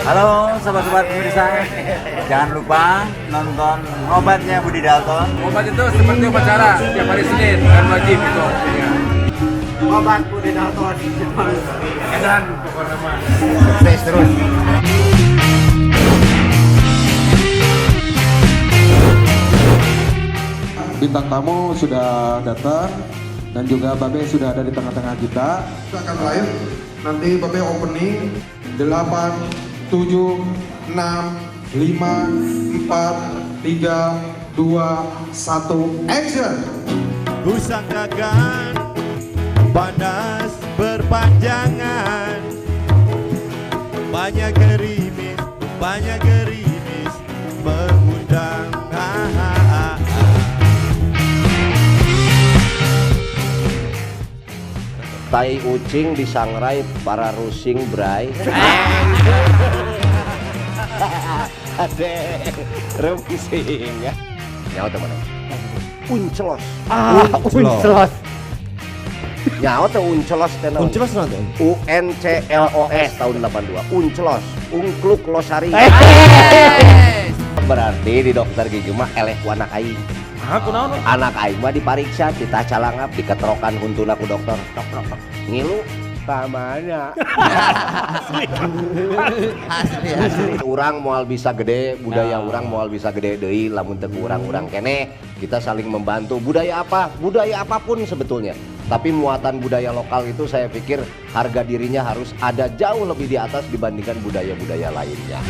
Halo sobat-sobat pemirsa, jangan lupa nonton Ngobatnya Budi Dalton. Obat itu seperti upacara setiap hari Senin dan wajib itu. Ngobat Budi Dalton. Edan pokoknya mah. Sukses terus. Bintang tamu sudah datang dan juga Babe sudah ada di tengah-tengah kita. Kita akan live, nanti Babe opening 8, 7, 6, 5, 4, 3, 2, 1, action! Kusangkakan panas berpanjangan, banyak gerimis mengundang. Tai ucing disangrai para rusing bray. Ade rusing ya. Nyawa teman. Uncelos. Uncelos. Nyawa teh uncelos teh. Uncelos nanti. UNCLOS tahun 82. Uncelos. Ungkluk losari. Berarti di dokter gigi mah eleh ku anak aing. Anak aing mah dipariksa kita calangap diketrokan huntuna ku dokter. Ngilu ka mana? Asli. Urang moal bisa gede, budaya urang moal bisa gede deui lamun teu urang-urang keneh. Kita saling membantu. Budaya apa? Budaya apapun sebetulnya. Tapi muatan budaya lokal itu saya pikir harga dirinya harus ada jauh lebih di atas dibandingkan budaya-budaya lainnya.